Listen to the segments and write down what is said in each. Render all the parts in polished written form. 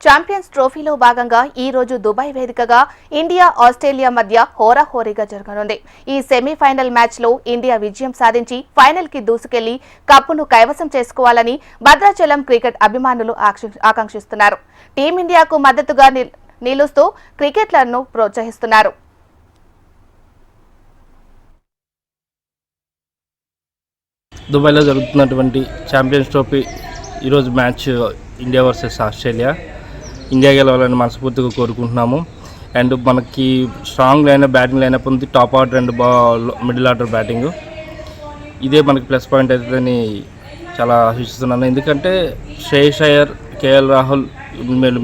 Champions ట్రోఫీలో భాగంగా ఈ రోజు దుబాయ్ వేదికగా ఇండియా ఆస్ట్రేలియా మధ్య హోరాహోరీగా జరగనుంది. ఈ సెమీఫైనల్ మ్యాచ్ లో ఇండియా విజయం సాధించి ఫైనల్ కి దూసుకెళ్లి కప్పును కైవసం చేసుకోవాలని భద్రాచలం క్రికెట్ అభిమానులు ఆకాంక్షిస్తున్నారు. టీమిండియాకు మద్దతుగా నిలుస్తూ క్రికెటర్లను ప్రోత్సహిస్తున్నారు. దుబాయ్లో జరుగుతున్నటువంటి ఛాంపియన్స్ ట్రోఫీ ఈరోజు match India versus Australia. India గెలవాలని మనస్ఫూర్తిగా కోరుకుంటున్నాము. అండ్ మనకి స్ట్రాంగ్ బ్యాటింగ్ లైనప్ ఉంది. Top order and middle order batting, ఇదే మనకి ప్లస్ పాయింట్ అవుతుందని చాలా ఆశిస్తున్నాను. ఎందుకంటే శ్రేయస్ అయ్యర్, కేఎల్ రాహుల్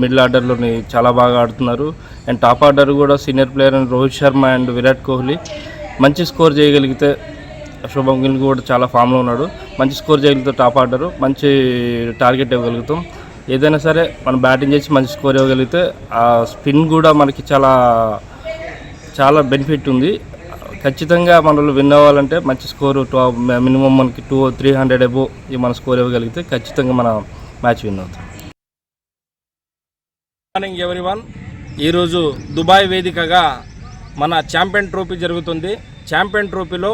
మిడిల్ ఆర్డర్లోని చాలా బాగా ఆడుతున్నారు. అండ్ టాప్ ఆర్డర్ కూడా senior player and Rohit Sharma and Virat Kohli మంచి స్కోర్ చేయగలిగితే, శుభం గిల్ కూడా చాలా ఫామ్లో ఉన్నాడు. మంచి స్కోర్ చేయగలిగితే టాప్ ఆర్డరు మంచి టార్గెట్ ఇవ్వగలుగుతాం. ఏదైనా సరే మనం బ్యాటింగ్ చేసి మంచి స్కోర్ ఇవ్వగలిగితే ఆ స్పిన్ కూడా మనకి చాలా బెనిఫిట్ ఉంది. ఖచ్చితంగా మనలో విన్ అవ్వాలంటే మంచి స్కోరు మినిమం మనకి 200-300 అబోవ్ మన స్కోర్ ఇవ్వగలిగితే ఖచ్చితంగా మన మ్యాచ్ విన్ అవుతాం. మార్నింగ్ ఎవ్రీవన్, ఈరోజు దుబాయ్ వేదికగా మన ఛాంపియన్ ట్రోఫీ జరుగుతుంది. ఛాంపియన్ ట్రోఫీలో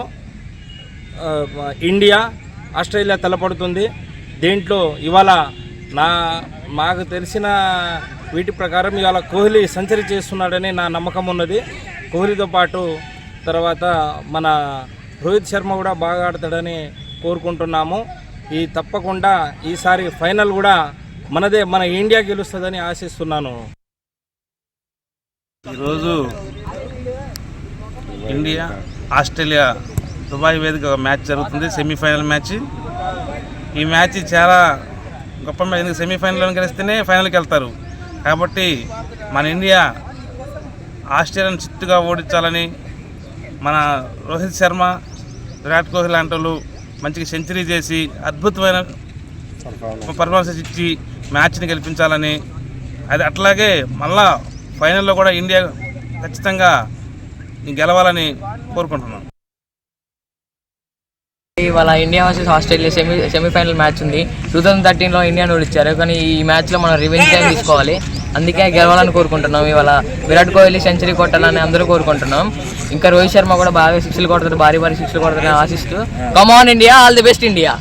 ఇండియా ఆస్ట్రేలియా తలపడుతుంది. దీంట్లో ఇవాళ మాకు తెలిసిన వీటి ప్రకారం ఇవాళ కోహ్లీ సెంచరీ చేస్తున్నాడని నా నమ్మకం ఉన్నది. కోహ్లీతో పాటు తర్వాత మన రోహిత్ శర్మ కూడా బాగా ఆడతాడని కోరుకుంటున్నాము. ఈ తప్పకుండా ఈసారి ఫైనల్ కూడా మన ఇండియా గెలుస్తుందని ఆశిస్తున్నాను. ఈరోజు ఇండియా ఆస్ట్రేలియా దుబాయ్ వేదిక మ్యాచ్ జరుగుతుంది, సెమీఫైనల్ మ్యాచ్. ఈ మ్యాచ్ చాలా గొప్ప మ్యాచ్. ఎందుకు సెమీఫైనల్లో గెలిస్తేనే ఫైనల్కి వెళ్తారు. కాబట్టి మన ఇండియా ఆస్ట్రేలియాను చిత్తుగా ఓడించాలని మన రోహిత్ శర్మ, విరాట్ కోహ్లీ లాంటి వాళ్ళు మంచిగా సెంచరీ చేసి అద్భుతమైన పర్ఫార్మెన్స్ ఇచ్చి మ్యాచ్ని గెలిపించాలని, అది అట్లాగే మళ్ళా ఫైనల్లో కూడా ఇండియా ఖచ్చితంగా గెలవాలని కోరుకుంటున్నాం. ఇవాళ India versus Australia semifinal match ఉంది. 2013లో ఇండియాను ఓడించారు, కానీ ఈ మ్యాచ్లో మనం రివెంజ్ టైం తీసుకోవాలి. అందుకే గెలవాలని కోరుకుంటున్నాం. ఇవాళ విరాట్ కోహ్లీ సెంచరీ కొట్టాలని అందరూ కోరుకుంటున్నాం. ఇంకా రోహిత్ శర్మ కూడా బాగా సిక్స్లు కొడతారు, భారీ సిక్స్లు కొడతారని ఆశిస్తూ come on India, all the best India.